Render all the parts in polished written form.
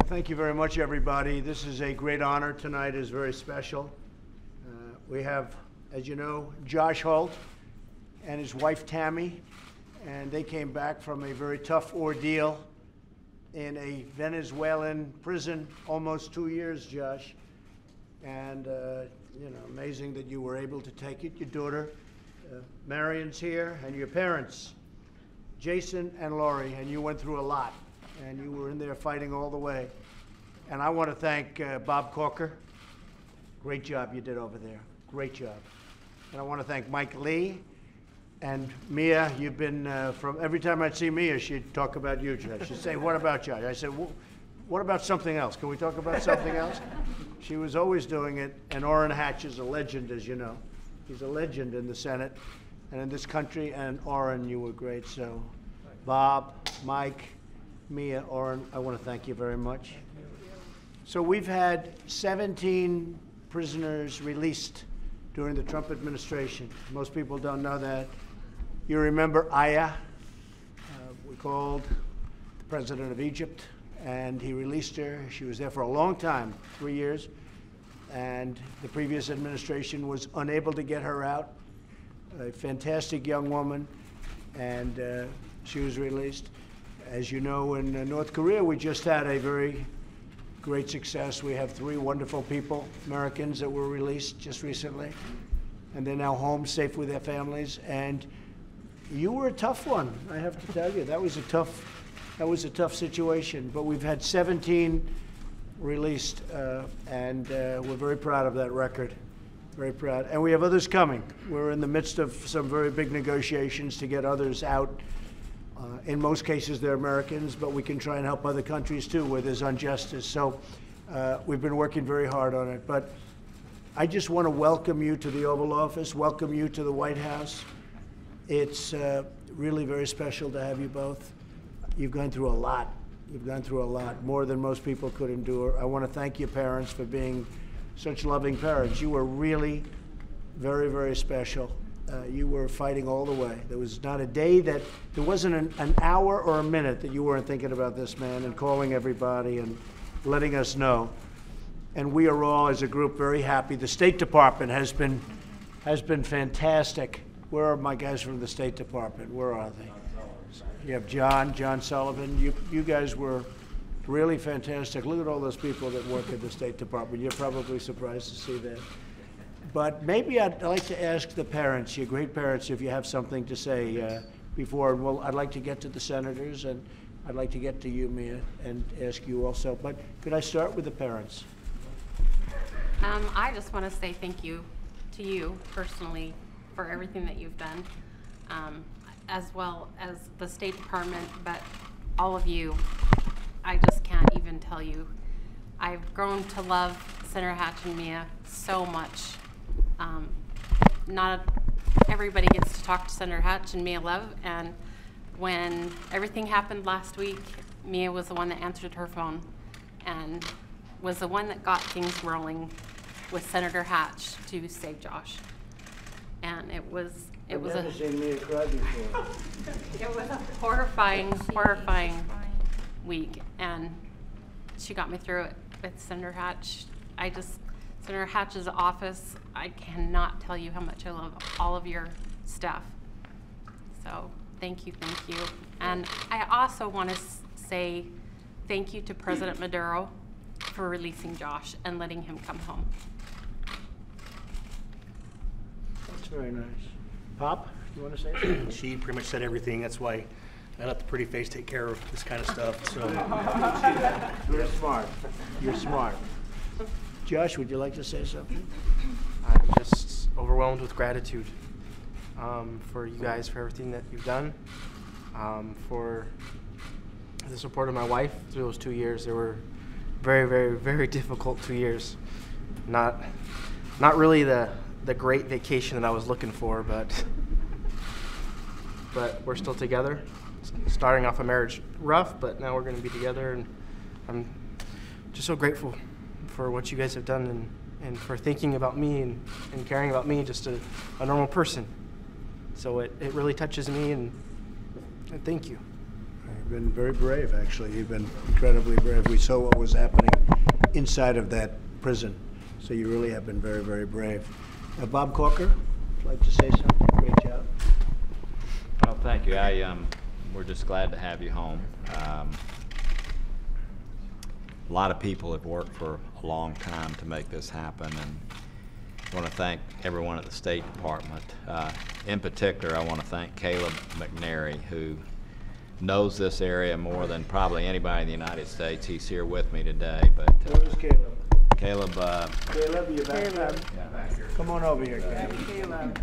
Thank you very much, everybody. This is a great honor. Tonight is very special. We have, as you know, Josh Holt and his wife, Tammy, and they came back from a very tough ordeal in a Venezuelan prison, almost 2 years, Josh. And, amazing that you were able to take it. Your daughter, Marion's here, and your parents, Jason and Laurie, and you went through a lot. And you were in there fighting all the way. And I want to thank Bob Corker. Great job you did over there. Great job. And I want to thank Mike Lee and Mia. You've been, from every time I'd see Mia, she'd talk about you, Josh. She'd say, what about Josh? I said, what about something else? Can we talk about something else? She was always doing it. And Orrin Hatch is a legend, as you know. He's a legend in the Senate and in this country. And Orrin, you were great. So Bob, Mike, Mia, Orrin, I want to thank you very much. So we've had 17 prisoners released during the Trump administration. Most people don't know that. You remember Aya? We called the president of Egypt, and he released her. She was there for a long time, 3 years, and the previous administration was unable to get her out. A fantastic young woman, and she was released. As you know, in North Korea, we just had a very great success. We have 3 wonderful people, Americans, that were released just recently, and they're now home safe with their families. And you were a tough one, I have to tell you. That was a tough situation. But we've had 17 released, and we're very proud of that record. Very proud. And we have others coming. We're in the midst of some very big negotiations to get others out. In most cases, they're Americans, but we can try and help other countries, too, where there's injustice. So we've been working very hard on it. But I just want to welcome you to the Oval Office, welcome you to the White House. It's really very special to have you both. You've gone through a lot. You've gone through a lot, more than most people could endure. I want to thank your parents for being such loving parents. You were really very, very special. You were fighting all the way. There was not a day that, there wasn't an hour or a minute that you weren't thinking about this man and calling everybody and letting us know. And we are all, as a group, very happy. The State Department has been fantastic. Where are my guys from the State Department? Where are they? You have John Sullivan. You guys were really fantastic. Look at all those people that work at the State Department. You're probably surprised to see that. But maybe I'd like to ask the parents, your great parents, if you have something to say before. Well, I'd like to get to the senators, and I'd like to get to you, Mia, and ask you also. But could I start with the parents? I just want to say thank you to you personally for everything that you've done, as well as the State Department, but all of you. I just can't even tell you. I've grown to love Senator Hatch and Mia so much. Not everybody gets to talk to Senator Hatch and Mia Love, and when everything happened last week, Mia was the one that answered her phone and was the one that got things rolling with Senator Hatch to save Josh. And it was I've never seen Mia cry before. It was a horrifying week, and she got me through it with Senator Hatch. Senator Hatch's office, I cannot tell you how much I love all of your staff. So thank you. And I also want to say thank you to President Maduro for releasing Josh and letting him come home. That's very nice. Pop, you want to say something? She pretty much said everything. That's why I let the pretty face take care of this kind of stuff. So You're smart. You're smart. Josh, would you like to say something? I'm just overwhelmed with gratitude for you guys, for everything that you've done, for the support of my wife through those 2 years. They were very, very, very difficult 2 years. Not really the great vacation that I was looking for, but we're still together. Starting off a marriage rough, but now we're going to be together, and I'm just so grateful for what you guys have done and for thinking about me and caring about me, just a normal person. So it really touches me, and thank you. You've been very brave, actually. You've been incredibly brave. We saw what was happening inside of that prison, so you really have been very, very brave. Bob Corker, would you like to say something? Great job. Well, thank you. We're just glad to have you home. A lot of people have worked for a long time to make this happen, and I want to thank everyone at the State Department. In particular, I want to thank Caleb McNary, who knows this area more than probably anybody in the United States. He's here with me today. But Where is Caleb? Caleb, Caleb, you back? Caleb. yeah, back here. Come on over here, Caleb. Caleb.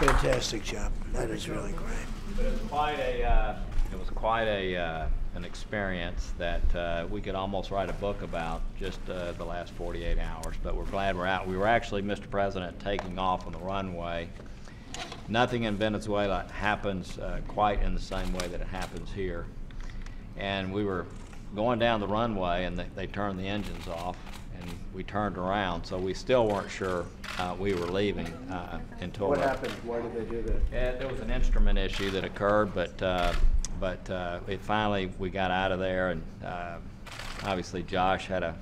Fantastic job. That is really great. But it was quite an experience that we could almost write a book about just the last 48 hours. But we're glad we're out. We were actually, Mr. President, taking off on the runway. Nothing in Venezuela happens quite in the same way that it happens here. And we were going down the runway, and they turned the engines off, and we turned around. So we still weren't sure we were leaving until What happened? Why did they do that? there was an instrument issue that occurred, but it finally we got out of there, and obviously Josh had a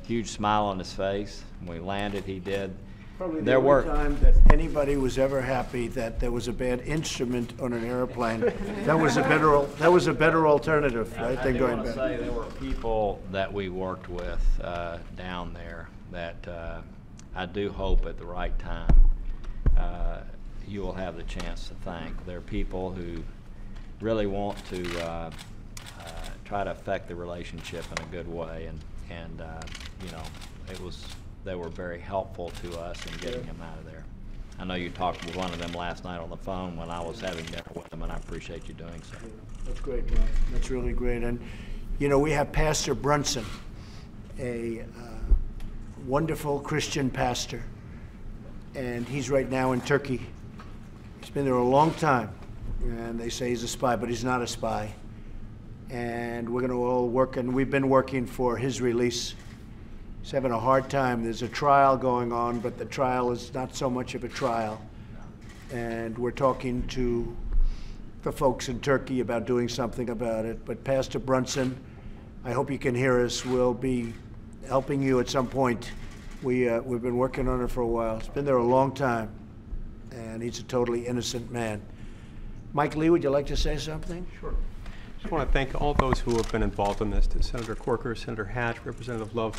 huge smile on his face when we landed. He did. Probably the There only were time that anybody was ever happy that there was a bad instrument on an airplane. That was a better alternative, right, I than do going want to back. say there were people that we worked with down there that I do hope at the right time you will have the chance to thank. There are people who really want to try to affect the relationship in a good way, and you know, they were very helpful to us in getting him out of there. I know you talked with one of them last night on the phone when I was having dinner with them, and I appreciate you doing so. That's great, John. That's really great. And, you know, we have Pastor Brunson, a wonderful Christian pastor, and he's right now in Turkey. He's been there a long time, and they say he's a spy, but he's not a spy. And we're going to all work, and we've been working for his release. He's having a hard time. There's a trial going on, but the trial is not so much of a trial. And we're talking to the folks in Turkey about doing something about it. But Pastor Brunson, I hope you can hear us. We'll be helping you at some point. We've been working on it for a while. It's been there a long time, and he's a totally innocent man. Mike Lee, would you like to say something? Sure. I just want to thank all those who have been involved in this, to Senator Corker, Senator Hatch, Representative Love,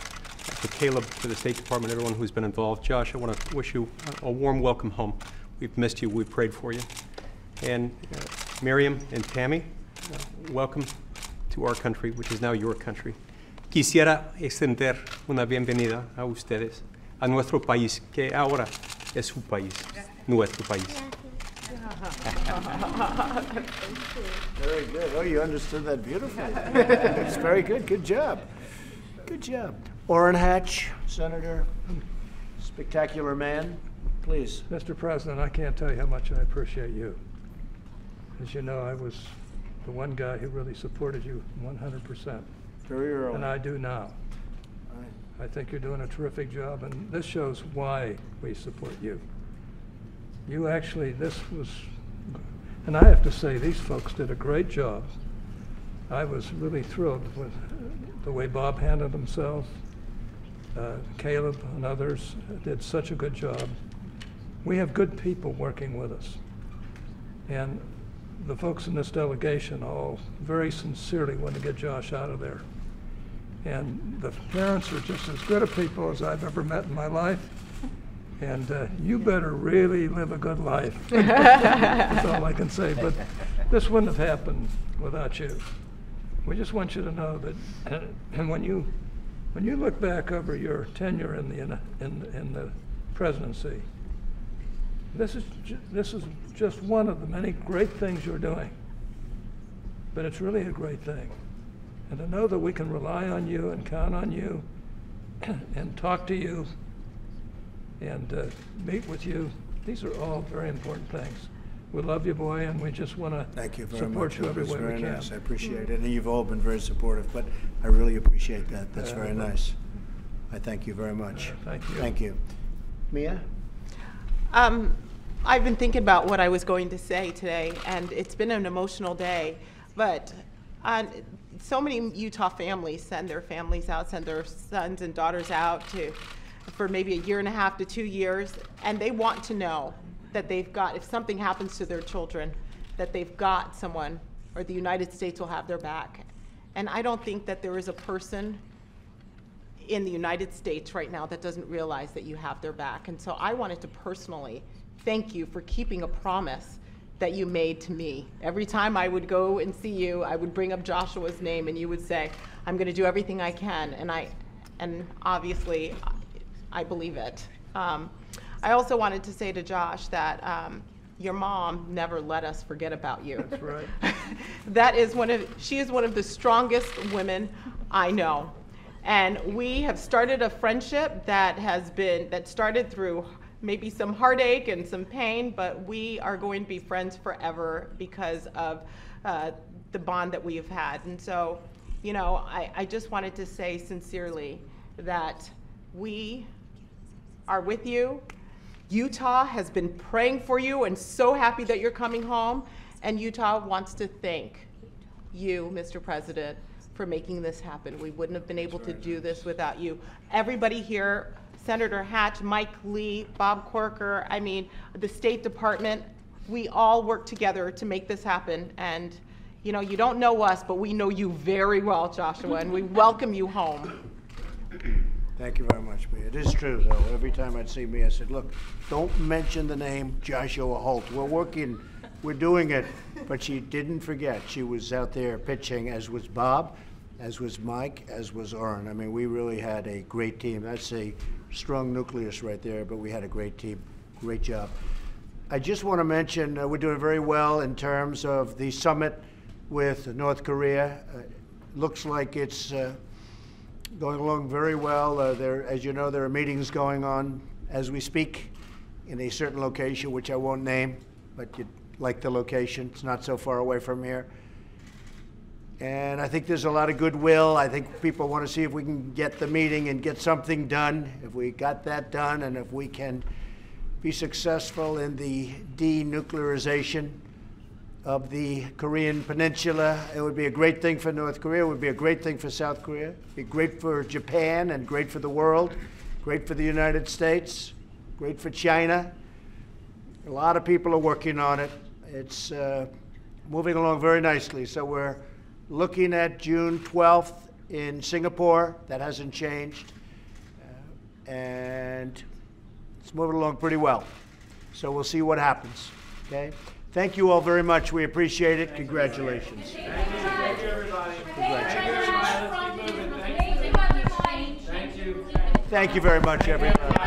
to Caleb, to the State Department, everyone who's been involved. Josh, I want to wish you a warm welcome home. We've missed you. We've prayed for you. And Miriam and Tammy, welcome to our country, which is now your country. Quisiera extender una bienvenida a ustedes, a nuestro país, que ahora es su país, nuestro país. Very good. Oh, you understood that beautifully. It's very good. Good job. Good job. Orrin Hatch, Senator, spectacular man, please. Mr. President, I can't tell you how much I appreciate you. As you know, I was the one guy who really supported you 100%, Very early. and I do now. I think you're doing a terrific job, and this shows why we support you. You actually, this was, and I have to say, these folks did a great job. I was really thrilled with the way Bob handled himself. Caleb and others did such a good job. We have good people working with us. And the folks in this delegation all very sincerely want to get Josh out of there. And the parents are just as good a people as I've ever met in my life. And you better really live a good life. That's all I can say. But this wouldn't have happened without you. We just want you to know that, and when you look back over your tenure in the presidency, this is just one of the many great things you're doing. But it's really a great thing. And to know that we can rely on you and count on you and talk to you and meet with you, these are all very important things. We love you, boy, and we just want to Thank you very support much. you every It was way we very can. nice. I appreciate it. And you've all been very supportive, but I really appreciate that. That's very nice. I thank you very much. Thank you. Thank you. Mia? I've been thinking about what I was going to say today, and it's been an emotional day. But so many Utah families send their families out, send their sons and daughters out for maybe 1.5 to 2 years, and they want to know that they've got, if something happens to their children, that they've got someone, or the United States will have their back. And I don't think that there is a person in the United States right now that doesn't realize that you have their back. And so I wanted to personally thank you for keeping a promise that you made to me. Every time I would go and see you, I would bring up Joshua's name and you would say, I'm going to do everything I can. And obviously, I believe it. I also wanted to say to Josh that your mom never let us forget about you. That's right. She is one of the strongest women I know. And we have started a friendship that started through maybe some heartache and some pain, but we are going to be friends forever because of the bond that we have had. And so, you know, I just wanted to say sincerely that we are with you. Utah has been praying for you and so happy that you're coming home. And Utah wants to thank you, Mr. President, for making this happen. We wouldn't have been able to do this without you. Everybody here, Senator Hatch, Mike Lee, Bob Corker, I mean, the State Department, we all work together to make this happen. And, you know, you don't know us, but we know you very well, Joshua, and we welcome you home. Thank you very much, Mia. It is true, though. Every time I'd see Mia, I said, look, don't mention the name Joshua Holt. We're doing it. But she didn't forget. She was out there pitching, as was Bob, as was Mike, as was Oren. I mean, we really had a great team. That's a strong nucleus right there, but we had a great team. Great job. I just want to mention we're doing very well in terms of the summit with North Korea. Looks like it's going along very well. As you know, there are meetings going on as we speak in a certain location, which I won't name, but you'd like the location. It's not so far away from here. And I think there's a lot of goodwill. I think people want to see if we can get the meeting and get something done. If we got that done, and if we can be successful in the denuclearization of the Korean Peninsula, it would be a great thing for North Korea. It would be a great thing for South Korea. It would be great for Japan and great for the world, great for the United States, great for China. A lot of people are working on it. It's moving along very nicely. So we're looking at June 12th in Singapore. That hasn't changed. And it's moving along pretty well. So we'll see what happens. Okay? Thank you all very much. We appreciate it. Congratulations. Thank you, everybody. Thank you very much, everybody.